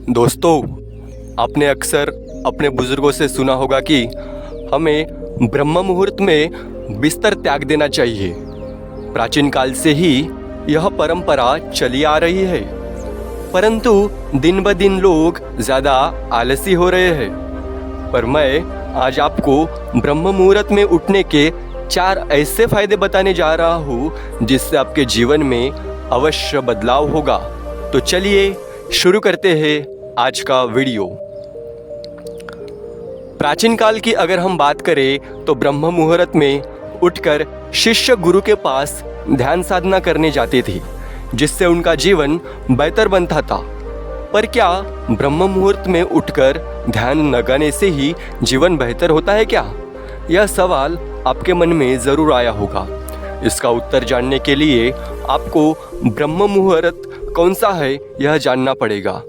दोस्तों, आपने अक्सर अपने बुजुर्गों से सुना होगा कि हमें ब्रह्म मुहूर्त में बिस्तर त्याग देना चाहिए। प्राचीन काल से ही यह परंपरा चली आ रही है, परंतु दिन ब दिन लोग ज़्यादा आलसी हो रहे हैं। पर मैं आज आपको ब्रह्म मुहूर्त में उठने के 4 ऐसे फायदे बताने जा रहा हूँ जिससे आपके जीवन में अवश्य बदलाव होगा। तो चलिए शुरू करते हैं आज का वीडियो। प्राचीन काल की अगर हम बात करें तो ब्रह्म मुहूर्त में उठकर शिष्य गुरु के पास ध्यान साधना करने जाते थे, जिससे उनका जीवन बेहतर बनता था। पर क्या ब्रह्म मुहूर्त में उठकर ध्यान लगाने से ही जीवन बेहतर होता है क्या? यह सवाल आपके मन में ज़रूर आया होगा। इसका उत्तर जानने के लिए आपको ब्रह्म मुहूर्त कौन सा है यह जानना पड़ेगा।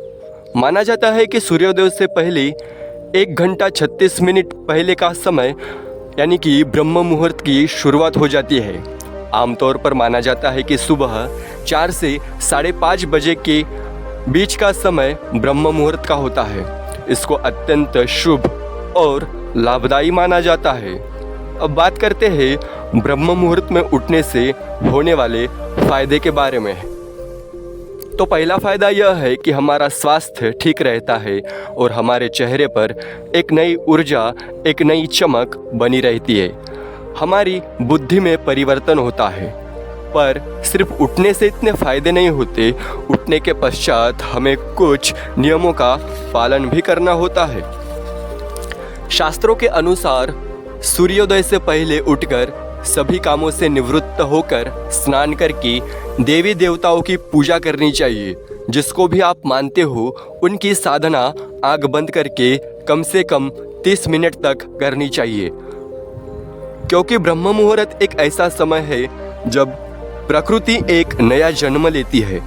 माना जाता है कि सूर्योदय से पहले 1 घंटा 36 मिनट पहले का समय यानी कि ब्रह्म मुहूर्त की शुरुआत हो जाती है। आमतौर पर माना जाता है कि सुबह 4 से 5:30 बजे के बीच का समय ब्रह्म मुहूर्त का होता है। इसको अत्यंत शुभ और लाभदायी माना जाता है। अब बात करते हैं ब्रह्म मुहूर्त में उठने से होने वाले फायदे के बारे में। तो पहला फ़ायदा यह है कि हमारा स्वास्थ्य ठीक रहता है और हमारे चेहरे पर एक नई ऊर्जा, एक नई चमक बनी रहती है। हमारी बुद्धि में परिवर्तन होता है। पर सिर्फ उठने से इतने फ़ायदे नहीं होते, उठने के पश्चात हमें कुछ नियमों का पालन भी करना होता है। शास्त्रों के अनुसार सूर्योदय से पहले उठकर सभी कामों से निवृत्त होकर स्नान करके देवी देवताओं की पूजा करनी चाहिए। जिसको भी आप मानते हो उनकी साधना आँख बंद करके कम से कम 30 मिनट तक करनी चाहिए, क्योंकि ब्रह्म मुहूर्त एक ऐसा समय है जब प्रकृति एक नया जन्म लेती है।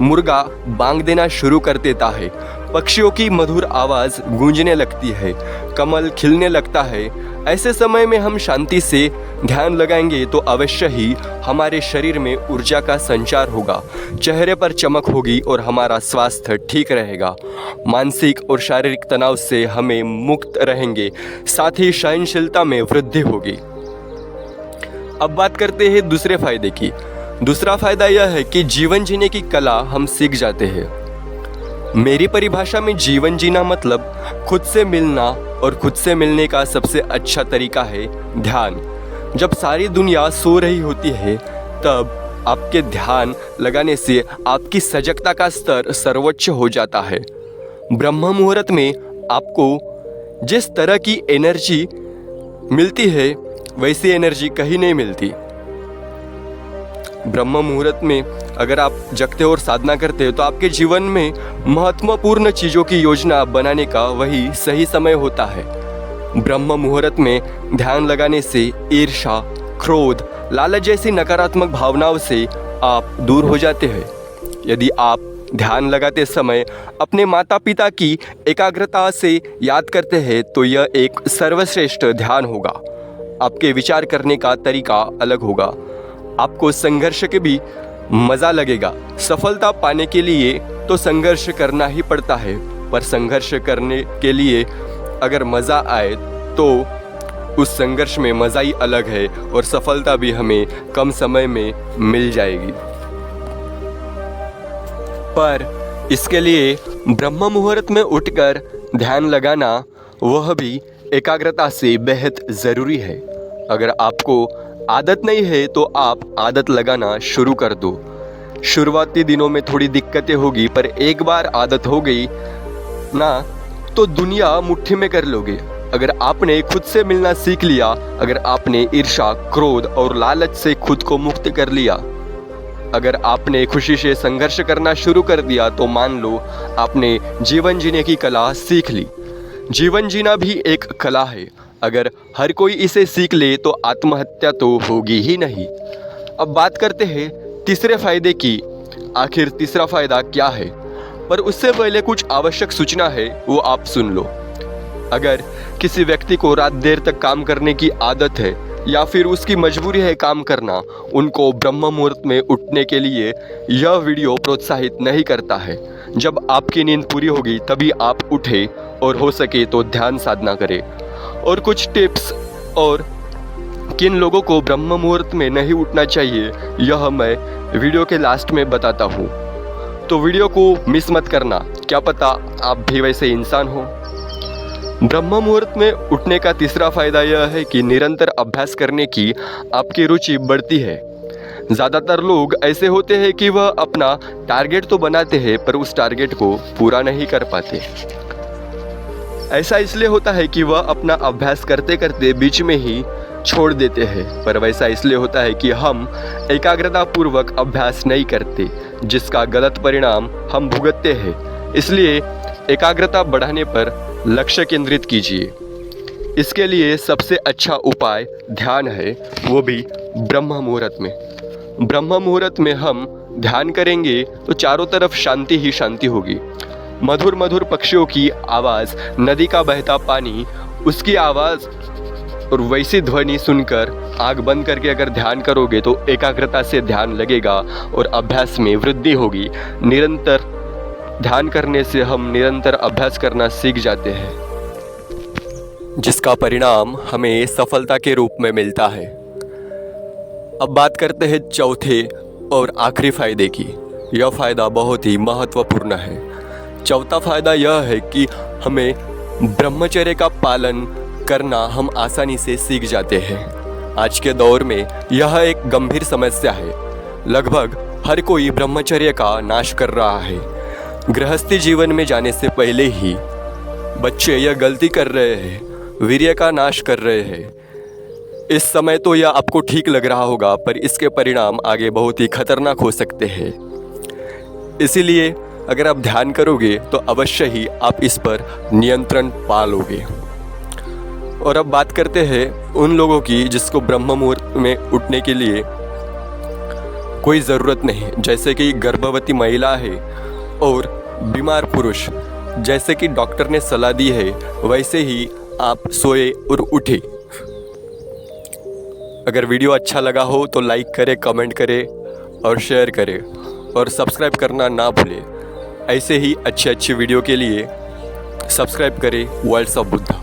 मुर्गा बांग देना शुरू कर देता है, पक्षियों की मधुर आवाज़ गूंजने लगती है, कमल खिलने लगता है। ऐसे समय में हम शांति से ध्यान लगाएंगे तो अवश्य ही हमारे शरीर में ऊर्जा का संचार होगा, चेहरे पर चमक होगी और हमारा स्वास्थ्य ठीक रहेगा। मानसिक और शारीरिक तनाव से हमें मुक्त रहेंगे, साथ ही सहनशीलता में वृद्धि होगी। अब बात करते हैं दूसरे फायदे की। दूसरा फायदा यह है कि जीवन जीने की कला हम सीख जाते हैं। मेरी परिभाषा में जीवन जीना मतलब खुद से मिलना, और खुद से मिलने का सबसे अच्छा तरीका है ध्यान। जब सारी दुनिया सो रही होती है तब आपके ध्यान लगाने से आपकी सजगता का स्तर सर्वोच्च हो जाता है। ब्रह्म मुहूर्त में आपको जिस तरह की एनर्जी मिलती है वैसी एनर्जी कहीं नहीं मिलती। ब्रह्म मुहूर्त में अगर आप जगते और साधना करते हो तो आपके जीवन में महत्वपूर्ण चीज़ों की योजना बनाने का वही सही समय होता है। ब्रह्म मुहूर्त में ध्यान लगाने से ईर्ष्या, क्रोध, लालच जैसी नकारात्मक भावनाओं से आप दूर हो जाते हैं। यदि आप ध्यान लगाते समय अपने माता पिता की एकाग्रता से याद करते हैं तो यह एक सर्वश्रेष्ठ ध्यान होगा। आपके विचार करने का तरीका अलग होगा। आपको संघर्ष के भी मज़ा लगेगा। सफलता पाने के लिए तो संघर्ष करना ही पड़ता है, पर संघर्ष करने के लिए अगर मज़ा आए तो उस संघर्ष में मज़ा ही अलग है और सफलता भी हमें कम समय में मिल जाएगी। पर इसके लिए ब्रह्म मुहूर्त में उठकर ध्यान लगाना वह भी एकाग्रता से बेहद ज़रूरी है। अगर आपको आदत नहीं है तो आप आदत लगाना शुरू कर दो। शुरुआती दिनों में थोड़ी दिक्कतें होगी, पर एक बार आदत हो गई ना तो दुनिया मुट्ठी में कर लोगे। अगर आपने खुद से मिलना सीख लिया, अगर आपने ईर्ष्या, क्रोध और लालच से खुद को मुक्त कर लिया, अगर आपने खुशी से संघर्ष करना शुरू कर दिया तो मान लो आपने जीवन जीने की कला सीख ली। जीवन जीना भी एक कला है। अगर हर कोई इसे सीख ले तो आत्महत्या तो होगी ही नहीं। अब बात करते हैं तीसरे फायदे की। आखिर तीसरा फायदा क्या है? पर उससे पहले कुछ आवश्यक सूचना है, वो आप सुन लो। अगर किसी व्यक्ति को रात देर तक काम करने की आदत है या फिर उसकी मजबूरी है काम करना, उनको ब्रह्म मुहूर्त में उठने के लिए यह वीडियो प्रोत्साहित नहीं करता है। जब आपकी नींद पूरी होगी तभी आप उठे और हो सके तो ध्यान साधना करें। और कुछ टिप्स और किन लोगों को ब्रह्म मुहूर्त में नहीं उठना चाहिए यह मैं वीडियो के लास्ट में बताता हूँ, तो वीडियो को मिस मत करना, क्या पता आप भी वैसे इंसान हो। ब्रह्म मुहूर्त में उठने का तीसरा फायदा यह है कि निरंतर अभ्यास करने की आपकी रुचि बढ़ती है। ज़्यादातर लोग ऐसे होते हैं कि वह अपना टारगेट तो बनाते हैं पर उस टारगेट को पूरा नहीं कर पाते। ऐसा इसलिए होता है कि वह अपना अभ्यास करते करते बीच में ही छोड़ देते हैं, पर वैसा इसलिए होता है कि हम एकाग्रतापूर्वक अभ्यास नहीं करते, जिसका गलत परिणाम हम भुगतते हैं। इसलिए एकाग्रता बढ़ाने पर लक्ष्य केंद्रित कीजिए। इसके लिए सबसे अच्छा उपाय ध्यान है, वो भी ब्रह्म मुहूर्त में। ब्रह्म मुहूर्त में हम ध्यान करेंगे तो चारों तरफ शांति ही शांति होगी। मधुर मधुर पक्षियों की आवाज़, नदी का बहता पानी, उसकी आवाज़ और वैसी ध्वनि सुनकर आँख बंद करके अगर ध्यान करोगे तो एकाग्रता से ध्यान लगेगा और अभ्यास में वृद्धि होगी। निरंतर ध्यान करने से हम निरंतर अभ्यास करना सीख जाते हैं, जिसका परिणाम हमें सफलता के रूप में मिलता है। अब बात करते हैं चौथे और आखिरी फायदे की। यह फायदा बहुत ही महत्वपूर्ण है। चौथा फायदा यह है कि हमें ब्रह्मचर्य का पालन करना हम आसानी से सीख जाते हैं। आज के दौर में यह एक गंभीर समस्या है। लगभग हर कोई ब्रह्मचर्य का नाश कर रहा है। गृहस्थी जीवन में जाने से पहले ही बच्चे यह गलती कर रहे हैं, वीर्य का नाश कर रहे हैं। इस समय तो यह आपको ठीक लग रहा होगा, पर इसके परिणाम आगे बहुत ही खतरनाक हो सकते हैं। इसीलिए अगर आप ध्यान करोगे तो अवश्य ही आप इस पर नियंत्रण पा लोगे। और अब बात करते हैं उन लोगों की जिसको ब्रह्म मुहूर्त में उठने के लिए कोई ज़रूरत नहीं, जैसे कि गर्भवती महिला है और बीमार पुरुष। जैसे कि डॉक्टर ने सलाह दी है वैसे ही आप सोए और उठे। अगर वीडियो अच्छा लगा हो तो लाइक करें, कमेंट करें और शेयर करें और सब्सक्राइब करना ना भूलें। ऐसे ही अच्छे वीडियो के लिए सब्सक्राइब करें वर्ल्ड्स ऑफ बुद्धा।